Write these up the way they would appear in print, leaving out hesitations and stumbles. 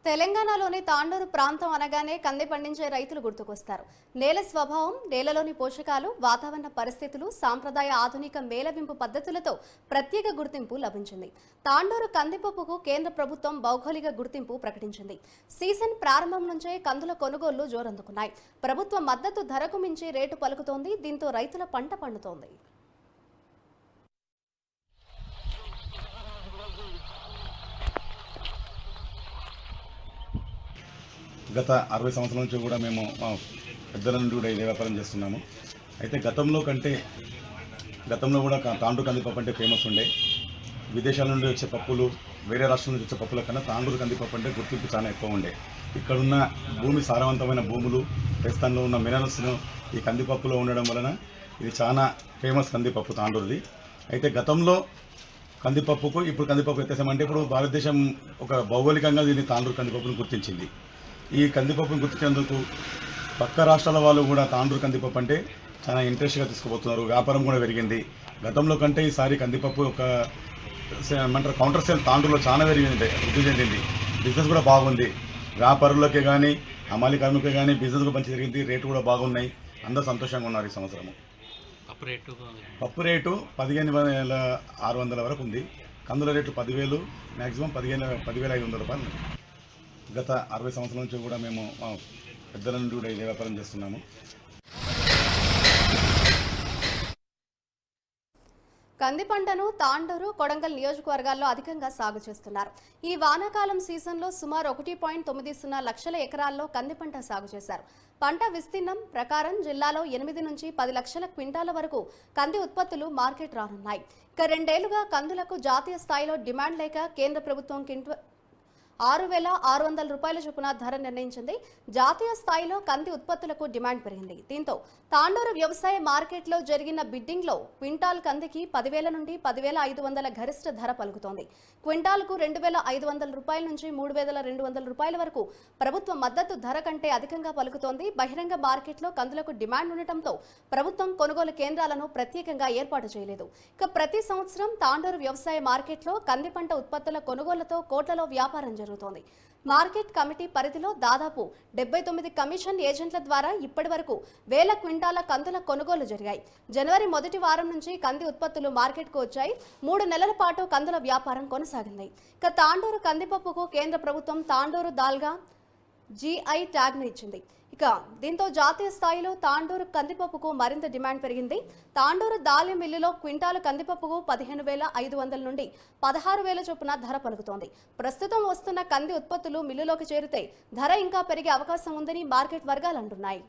తెలంగాణలోని తాండూరు ప్రాంతం అనగానే కంది పండించే రైతులు గుర్తుకొస్తారు. నేల స్వభావం, నేలలోని పోషకాలు, వాతావరణ పరిస్థితులు, సాంప్రదాయ ఆధునిక మేళవింపు పద్ధతులతో ప్రత్యేక గుర్తింపు లభించింది. తాండూరు కందిపప్పుకు కేంద్ర ప్రభుత్వం భౌగోళిక గుర్తింపు ప్రకటించింది. సీజన్ ప్రారంభం నుంచే కందుల కొనుగోళ్లు జోరందుకున్నాయి. ప్రభుత్వ మద్దతు ధరకు మించి రేటు పలుకుతోంది. దీంతో రైతుల పంట పండుతోంది. గత 60 సంవత్సరాల నుంచి కూడా మేము మా పెద్దల నుండి కూడా ఇదే వ్యాపారం చేస్తున్నాము. అయితే గతంలో కూడా తాండూరు కందిపప్పు అంటే ఫేమస్ ఉండే. విదేశాల నుండి వచ్చే పప్పులు, వేరే రాష్ట్రాల నుంచి వచ్చే పప్పుల కన్నా తాండూరు కందిపప్పు అంటే గుర్తింపు చాలా ఎక్కువ ఉండే. ఇక్కడున్న భూమి సారవంతమైన భూములు, రాజస్థాన్లో ఉన్న మినరల్స్ను ఈ కందిపప్పులో ఉండడం వలన ఇది చాలా ఫేమస్ కందిపప్పు తాండూరుది. అయితే గతంలో కందిపప్పుకు ఇప్పుడు కందిపప్పు వ్యత్యాసం ఇప్పుడు భారతదేశం ఒక భౌగోళికంగా దీన్ని తాండూరు కందిపప్పును గుర్తించింది. ఈ కందిపప్పును గుర్తించేందుకు పక్క రాష్ట్రాల వాళ్ళు కూడా తాండూరు కందిపప్పు అంటే చాలా ఇంట్రెస్ట్గా తీసుకుపోతున్నారు. వ్యాపారం కూడా పెరిగింది. గతంలో కంటే ఈసారి కందిపప్పు ఒక ఏమంటారు కౌంటర్ సేల్ తాండూరులో చాలా వృద్ధి చెందింది. బిజినెస్ కూడా బాగుంది. వ్యాపారులకే కానీ, అమాలి కార్మికులకే కానీ బిజినెస్ కూడా మంచి జరిగింది. రేటు కూడా బాగున్నాయి. అందరూ సంతోషంగా ఉన్నారు. ఈ సంవత్సరము పప్పు రేటు 15,600 వరకు ఉంది. కందుల రేటు 10,000, మ్యాక్సిమం 10,500 రూపాయలు. గత 60 సంవత్సరాల నుంచి కూడా మేము మా పెద్దల నుండి కూడా ఇదే వ్యాపారం చేస్తున్నాము. కంది పంటను తాండూరు, కొడంగల్ నియోజకవర్గాల్లో అధికంగా సాగు చేస్తున్నారు. ఈ వానాకాలం సీజన్లో సుమారు 1.90 లక్షల ఎకరాల్లో కంది పంట సాగు చేశారు. పంట విస్తీర్ణం ప్రకారం జిల్లాలో 8 నుంచి 10 లక్షల క్వింటాల వరకు కంది ఉత్పత్తులు మార్కెట్ రానున్నాయి. ఇక 2 ఏళ్లుగా కందులకు జాతీయ స్థాయిలో డిమాండ్ లేక కేంద్ర ప్రభుత్వం 6,600 రూపాయల చొప్పున ధర నిర్ణయించింది. జాతీయ స్థాయిలో కంది ఉత్పత్తులకు డిమాండ్ పెరిగింది. దీంతో తాండూరు వ్యవసాయ మార్కెట్లో జరిగిన బిడ్డింగ్లో క్వింటాల్ కందికి 10,000 నుండి 10,500 గరిష్ట ధర పలుకుతోంది. క్వింటాల్కు 2,500 రూపాయల నుంచి 3,200 రూపాయల వరకు ప్రభుత్వ మద్దతు ధర కంటే అధికంగా పలుకుతోంది. బహిరంగ మార్కెట్లో కందులకు డిమాండ్ ఉండటంతో ప్రభుత్వం కొనుగోలు కేంద్రాలను ప్రత్యేకంగా ఏర్పాటు చేయలేదు. ఇక ప్రతి సంవత్సరం తాండూరు వ్యవసాయ మార్కెట్లో కంది పంట ఉత్పత్తుల కొనుగోలుతో కోట్లలో వ్యాపారం జరుగుతోంది. మార్కెట్ కమిటీ పరిధిలో దాదాపు 79 కమిషన్ ఏజెంట్ల ద్వారా ఇప్పటి వరకు 1000 క్వింటాల కందుల కొనుగోలు జరిగాయి. జనవరి మొదటి వారం నుంచి కంది ఉత్పత్తులు మార్కెట్కు వచ్చాయి. 3 నెలల పాటు కందుల వ్యాపారం కొనసాగింది. ఇక తాండూరు కందిపప్పుకు కేంద్ర ప్రభుత్వం తాండూరు దాల్గా GI ట్యాగ్ను ఇచ్చింది. ఇక దీంతో జాతీయ స్థాయిలో తాండూరు కందిపప్పుకు మరింత డిమాండ్ పెరిగింది. తాండూరు దాల్య మిల్లులో క్వింటాలు కందిపప్పుకు 15,500 నుండి 16,000 చొప్పున ధర పలుకుతోంది. ప్రస్తుతం వస్తున్న కంది ఉత్పత్తులు మిల్లులోకి చేరితే ధర ఇంకా పెరిగే అవకాశం ఉందని మార్కెట్ వర్గాలు అంటున్నాయి.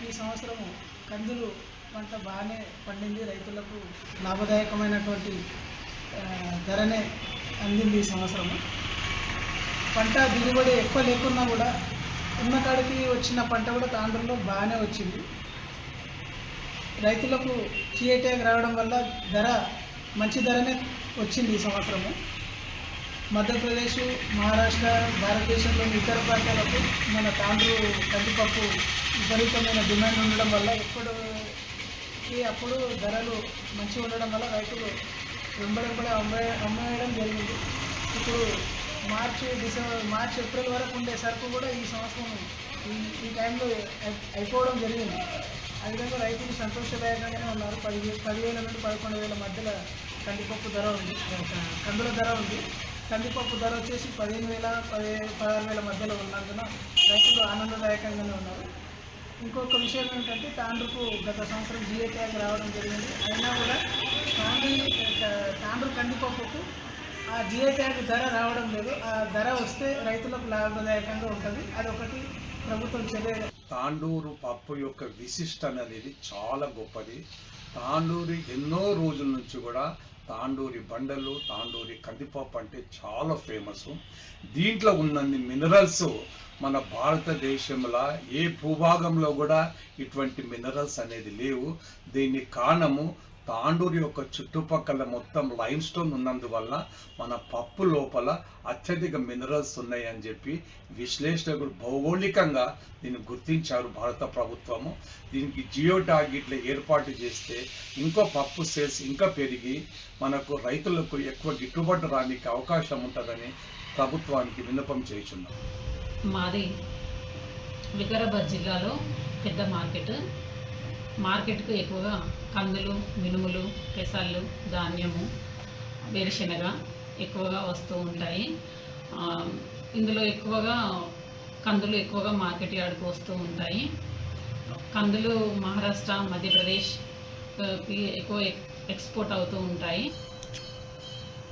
ఈ సంవత్సరం కందులు పంట బాగానే పండింది. రైతులకు లాభదాయకమైనటువంటి ధరనే అందింది. ఈ సంవత్సరము పంట దిగుబడి ఎక్కువ లేకున్నా కూడా ఉన్న కాడికి వచ్చిన పంట కూడా తాండూరులో బాగానే వచ్చింది. రైతులకు GI ట్యాగ్ రావడం వల్ల ధర మంచి ధరనే వచ్చింది. ఈ సంవత్సరము మధ్యప్రదేశ్, మహారాష్ట్ర, భారతదేశంలోని ఇతర ప్రాంతాలకు మన తాండూరు కందిపప్పు విపరీతమైన డిమాండ్ ఉండడం వల్ల అప్పుడు ధరలు మంచిగా ఉండడం వల్ల రైతులు వెంబడి అమ్మేయడం జరిగింది. ఇప్పుడు మార్చి ఏప్రిల్ వరకు ఉండే సరుకు కూడా ఈ సంవత్సరం ఈ టైంలో అయిపోవడం జరిగింది. ఆ విధంగా రైతులు సంతోషదాయకంగానే ఉన్నారు. 10,000 నుండి 11,000 మధ్యలో కందిపప్పు ధర ఉంది, కందుల ధర ఉంది. కందిపప్పు ధర వచ్చేసి 15,000, 16,000 మధ్యలో ఉన్నందున రైతులు ఆనందదాయకంగానే ఉన్నారు. ఇంకొక విషయం ఏంటంటే తాండూరుకు గత సంవత్సరం GI ట్యాగ్ రావడం జరిగింది. అయినా కూడా తాండూరు కందిపప్పుకు ఆ GI ట్యాగ్ ధర రావడం లేదు. ఆ ధర వస్తే రైతులకు లాభదాయకంగా ఉంటుంది. అదొకటి ప్రభుత్వం చర్య. తాండూరు పప్పు యొక్క విశిష్టత అనేది చాలా గొప్పది. తాండూరు ఎన్నో రోజుల నుంచి కూడా తాండూరి బండలు, తాండూరి కందిపప్పు అంటే చాలా ఫేమస్. దీంట్లో ఉన్నన్ని మినరల్స్ మన భారతదేశంలో ఏ భూభాగంలో కూడా ఇటువంటి మినరల్స్ అనేది లేవు. దీనికి కారణము తాండూరు యొక్క చుట్టుపక్కల మొత్తం లైమ్ స్టోన్ ఉన్నందువల్ల మన పప్పు లోపల అత్యధిక మినరల్స్ ఉన్నాయని చెప్పి విశ్లేషకులు భౌగోళికంగా దీన్ని గుర్తించారు భారత ప్రభుత్వము. దీనికి జియో టార్గెట్లు ఏర్పాటు చేస్తే ఇంకో పప్పు సేల్స్ ఇంకా పెరిగి మనకు రైతులకు ఎక్కువ గిట్టుబాటు రానికి అవకాశం ఉంటుందని ప్రభుత్వానికి విన్నపం చేస్తున్నాం. మాది వికారాబాద్ జిల్లాలో పెద్ద మార్కెట్కు ఎక్కువగా కందులు, మినుములు, పెసళ్ళు, ధాన్యము, వేరుశెనగ ఎక్కువగా వస్తూ ఉంటాయి. ఇందులో ఎక్కువగా కందులు ఎక్కువగా మార్కెట్ యార్డ్కు వస్తూ ఉంటాయి. కందులు మహారాష్ట్ర, మధ్యప్రదేశ్ ఎక్కువ ఎక్స్పోర్ట్ అవుతూ ఉంటాయి.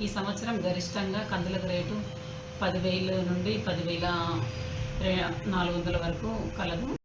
ఈ సంవత్సరం గరిష్టంగా కందులకు రేటు 10,000 నుండి 10,400 వరకు కలదు.